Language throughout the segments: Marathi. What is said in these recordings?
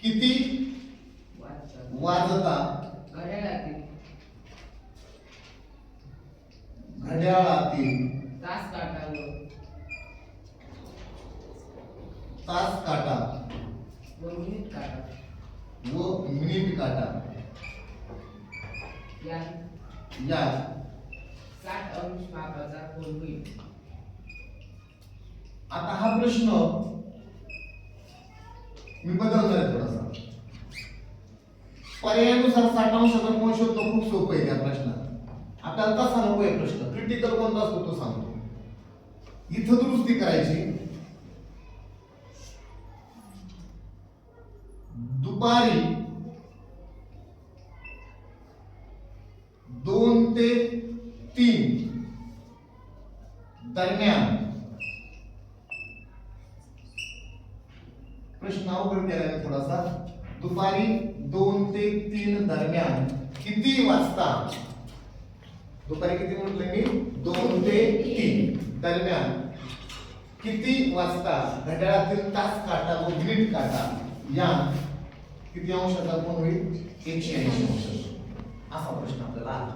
किती वाजता घड्याळातील तास काटा व मिनिट काटा या 60 अंश मापाचा कोन होईल. आता हा प्रश्न मी बदलणार आहे थोडासा. पर्यायानुसार 60 अंशाचा कोन शोधणं खूप सोपं आहे त्या प्रश्नात. आपल्याला तसा नको आहे प्रश्न. क्रिटिकल कोणता असतो तो सांगतो. इथं दुरुस्ती करायची. दुपारी 2 ते 3 दरम्यान प्रश्न अवघड केला आहे थोडासा. दुपारी 2 ते 3 दरम्यान किती वाजता, दुपारी किती म्हटलं मी, 2 ते 3 दरम्यान किती वाजता घड्याळातील तास काटा व मिनिट काटा या किती अंशाचा कोन होईल, 180 अंश. असा प्रश्न आपल्याला आला.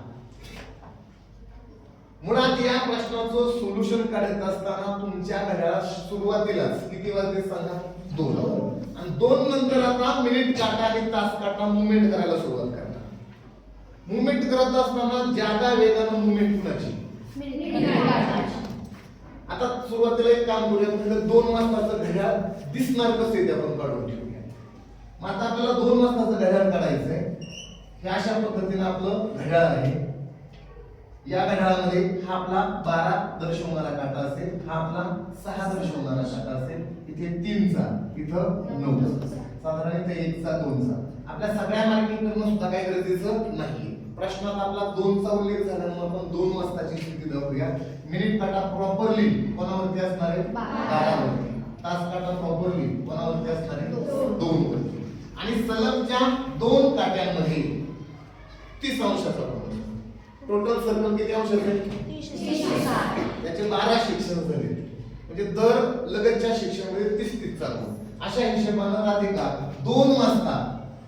मुळात या प्रश्नाचं सोल्युशन काढत असताना तुमच्या घड्याळात सुरुवातीलाच किती वाजले सांगा, 2. आणि 2 नंतर आता मिनिट काटा आणि तास काटा मुवमेंट करायला सुरुवात करणार. मुवमेंट करत असताना ज्यादा वेगानं मुवमेंट कुणाची, आता सुरुवातीला एक काम करूया. आपल्याला 2 वाजताचं घड्याळ दिसणार कसं आहे ते आपण काढून ठेवूया. मग आता आपल्याला 2 वाजताचं घड्याळ काढायचंय. हे अशा पद्धतीने आपलं घड्याळ आहे. या घड्याळामध्ये हा आपला 12 दर्शवणारा काटा असेल, हा आपला 6 दर्शवणारा काटा असेल, इथे 3 चा, इथं 9 चा, साधारण इथे 1 चा 2 चा. आपल्या सगळ्या मार्किंग करणं सुद्धा काय गरजेचं नाही. प्रश्नात आपला 2 चा उल्लेख झाल्यामुळे आपण 2 वाजताची स्थिती दाखवूया. मिनिट काटा प्रॉपरली कोणावरती असणार आहे, 12 वरती. तास काटा प्रॉपरली कोणावरती असणार आहे, 2 वरती. आणि सलगच्या 2 काट्यांमध्ये 30 अंशाचा कोन. टोटल सर्कल किती अंशाचे, 30. त्याचे 12 सेक्शन झाले. म्हणजे दर लगतच्या सेक्शनमध्ये 30 चा कोन. अशा हिशोबाने राधिका 2 वाजता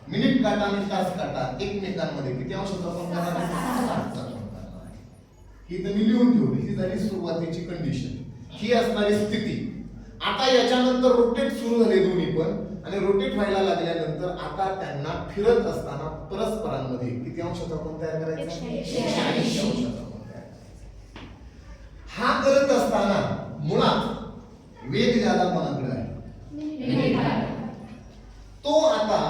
मिनिट काटा आणि तास काटा एकमेकांमध्ये किती अंशाचा कोन करणार आहे, 60 चा कोन करणार आहे. ही तर मी लिहून ठेवली. ही झाली सुरुवातीची कंडिशन. ही असणारी स्थिती. आता याच्यानंतर रोटेट सुरू झाले दोन्ही पण, आणि रोटेट व्हायला लागल्यानंतर आता त्यांना फिरत असताना परस्परांमध्ये किती अंशाचा कोन तयार करायचा, 180 अंशाचा कोन तयार करायचा. हा करत असताना मुळात वेग ज्यादा कोणाकडे आहे, तो आता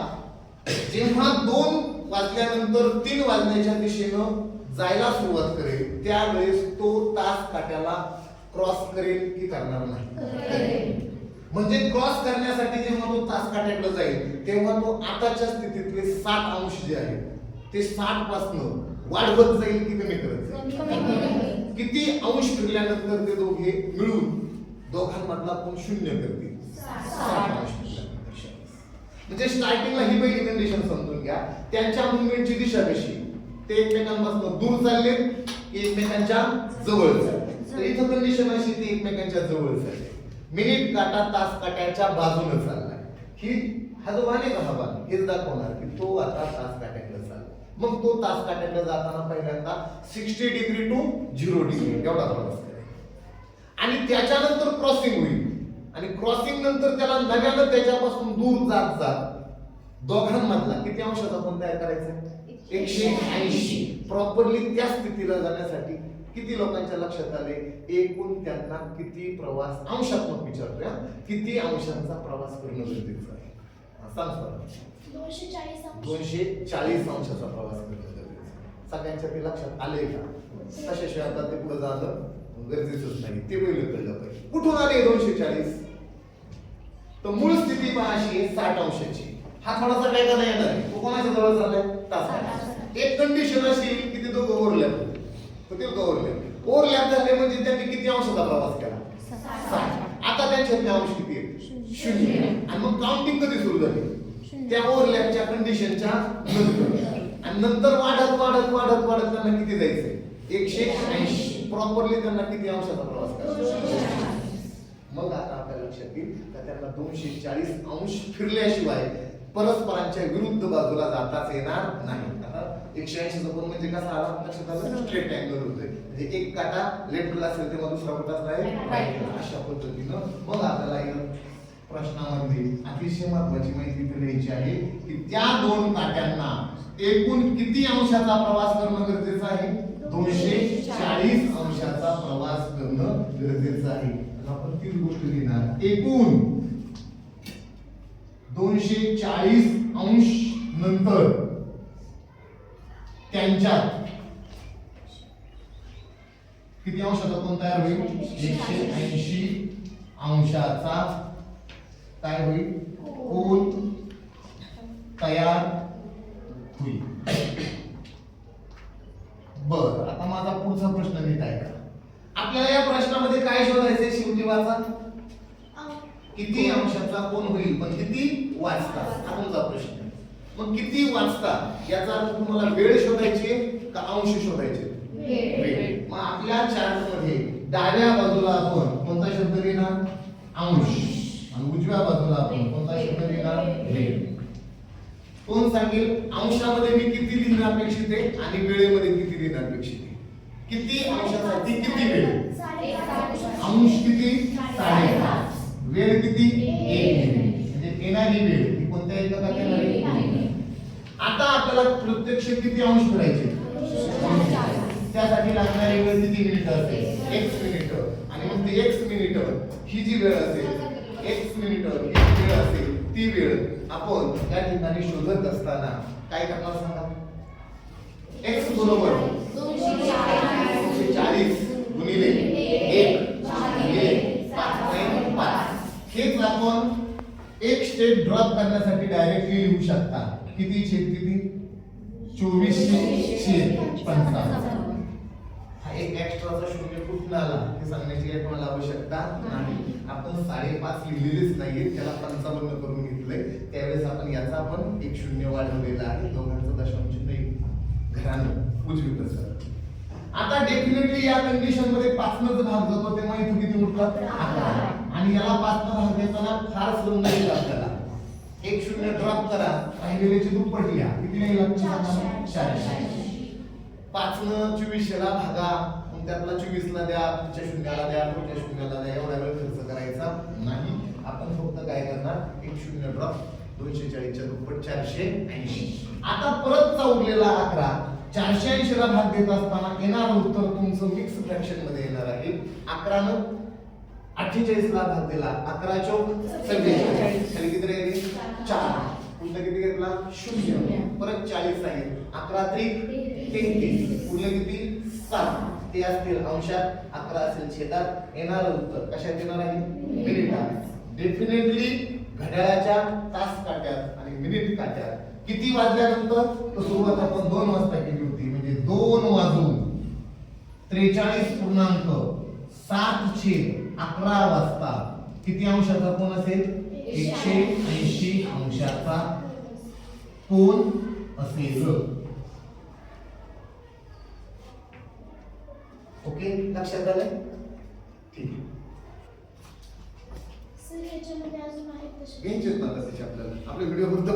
जेव्हा 2 वाजल्यानंतर 3 वाजण्याच्या दिशेनं जायला सुरुवात करेल त्यावेळेस तो तास काट्याला क्रॉस करेल की करणार नाही. म्हणजे क्रॉस करण्यासाठी जेव्हा तो तास काट्याकडे जाईल तेव्हा तो आताच्या स्थितीतले 60 अंश जे आहेत ते 60 पासून वाढवत जाईल की कमी करत जाईल. किती अंश फिरल्यानंतर ते दोघे मिळून दोघांमधला कोन 0 करतील, 60 अंश. म्हणजे स्टार्टिंगला ही पहिली कंडिशन समजून घ्या. त्यांच्या मुवमेंटची दिशा कशी, ते एकमेकांपासून दूर चालले की एकमेकांच्या जवळ चालले. तर इथं कंडिशन अशी ती एकमेकांच्या जवळ चालले. मिनिट काटा तास काट्याच्या बाजूने चाललाय. ही हा जो बाण आहे का, हा बाण हेच दाखवणार की तो आता तास काट्याकडे चालला. मग तो तास काट्याकडे जाताना पहिल्यांदा 60 डिग्री टू 0 डिग्री एवढा प्रवास करेल. आणि त्याच्यानंतर क्रॉसिंग होईल. आणि क्रॉसिंग नंतर त्याला नव्यानं त्याच्यापासून दूर जात जात दोघांमधला किती अंशाचा कोन तयार करायचा, 180. प्रॉपरली त्या स्थितीला जाण्यासाठी किती लोकांच्या लक्षात आले, एकूण त्यांना किती प्रवास, अंशात्मक विचारतोय, किती अंशांचा प्रवास करणं गरजेचं आहे. सांग सर. 240 अंशाचा प्रवास करणं गरजेचं. सगळ्यांच्या ते लक्षात आले का? तशाशिवाय आता ते पुढे जाणं गरजेचंच नाही. ते पहिलं कळलं पाहिजे. कुठून आले 240? तर मूळ स्थिती पहा अशी आहे 60 अंशाची. हा थोडासा काय करता येणार आहे, तो कोणाच्या जवळ चाललाय, तास. एक कंडिशन अशी की ते दोघं ओव्हरलॅप होते. तर ते ओव्हरलॅप झाले म्हणजे त्यांनी किती अंशाचा प्रवास केला, 60. आता त्यांच्यातले अंश किती आहेत, 0. आणि मग काउंटिंग कधी सुरू झाली, त्या ओव्हरलॅपच्या कंडिशनच्या नंतर. आणि नंतर वाढत वाढत वाढत वाढत त्यांना किती जायचंय, 180. प्रॉपरली त्यांना किती अंशाचा प्रवास करायचा. मग आता आपल्या लक्षात येईल का त्यांना 240 अंश फिरल्याशिवाय परस्परांच्या विरुद्ध बाजूला जाताच येणार नाही. आता 180 चा कोन म्हणजे कसा आला लक्षात आलं, स्ट्रेट अँगल होतोय म्हणजे एक काटा लेफ्टला असेल तेव्हा दुसरा कुठं असणार आहे राईटला. अशा पद्धतीनं मग आपल्याला या प्रश्नामध्ये अतिशय महत्वाची माहिती इथे लिहायची आहे की त्या दोन काट्यांना एकूण किती अंशाचा प्रवास करणं गरजेचं आहे, 240 अंशाचा प्रवास करणं गरजेचं आहे. आपण तीच गोष्ट लिहिणार, एकूण 240 अंश नंतर त्यांच्यात किती अंशाचा कोण तयार होईल, 180 अंशाचा काय होईल कोन तयार होईल. बर, आता माझा पुढचा प्रश्न नीट ऐका. आपल्याला या प्रश्नामध्ये काय शोधायचे, शेवटी वाचा किती अंशाचा कोन होईल पण किती वाजता, हा तुमचा प्रश्न आहे. मग किती वाजता याचा अर्थ तुम्हाला वेळ शोधायची का अंश शोधायचे, वेळ. मग आपल्या चार्ट मध्ये डाव्या बाजूला आपण कोणता शब्द लिहिणार, अंश, आणि उजव्या बाजूला आपण कोणता शब्द लिहिणार, वेळ. कोण सांगेल अंशामध्ये मी किती लिहिणं अपेक्षित आहे आणि वेळेमध्ये किती लिहिणं अपेक्षित आहे. किती अंशासाठी किती वेळ, अंश किती 5.5, वेळ किती 1 मिनिट, म्हणजे येणारी वेळ ही कोणत्या एककात येणारी. आता आपल्याला प्रत्यक्ष किती अंश करायचे, त्यासाठी लागणारी वेळ किती मिनिट असेल, x मिनिट. आणि मग ते x मिनिट ही जी वेळ असेल, x मिनिट ही जी वेळ असेल ती वेळ आपण या ठिकाणी शोधत असताना काय करणार सांगा. x बरोबर 240 गुणिले 1 भागिले 5.5. हेच आपण एक स्टेप ड्रॉप करण्यासाठी डायरेक्टली लिहू शकता. किती छेद किती, 24/55. हा एक एक्स्ट्राचा शून्य कुठून आला हे सांगण्याची काही तुम्हाला आवश्यकता नाही. आपण 5.5 लिहिलेलेच नाहीये, त्याला 55 करून घेतलंय. त्यावेळेस आपण याचा आपण एक शून्य वाढवलेला आहे. दोघांचं दशांश चिन्ह घरानं उजवीकडे सर. आता डेफिनेटली या कंडिशन मध्ये 5 नच भाग जातो तेव्हा इथे किती उरतात 11. आणि याला 5 न भाग देताना फार सुरू नाही आपल्याला. एक शून्य ड्रॉप करा, राहिलेल्याची दुप्पट लिहा. किती नाही लागतं 400. 5 न 24 ला भागा, मग त्यातला 24 ला द्या, पुढच्या शून्याला द्या, पुढच्या शून्याला द्या. एवढा वेळ खर्च करायचा नाही. आपण फक्त काय करणार, एक शून्य ड्रॉप, 240 च्या दुप्पट 480. आता परतचा उरलेला 11 480 ला भाग देत असताना येणारं उत्तर तुमचं मिक्स फ्रॅक्शन मध्ये येणार आहे. 11 न 48 ला भाग दिला, 11 चौक 44. खाली किती राहिले 4. पुढलं किती घेतला 0. परत 40 आहे, 11 त्रिक 33. पुढलं किती 7. ते असतील अंशात, 11 असेल छेदात. येणारं उत्तर कशात येणार आहे, मिनिटात. डेफिनेटली घड्याळाच्या तास काट्यात आणि मिनिट काट्यात किती वाजल्यानंतर, तर सुरुवात आपण 2 वाजता केली होती, म्हणजे 2 वाजून 43.7/11 वाजता किती अंशाचा कोन असेल, 180 अंशाचा कोन असेल. ओके, लक्षात आलं. ठीक आहे, सर याच्यामध्ये अजून आहे प्रश्न. घ्यायचेच ना तसे आपल्याला. आपले व्हिडिओ फक्त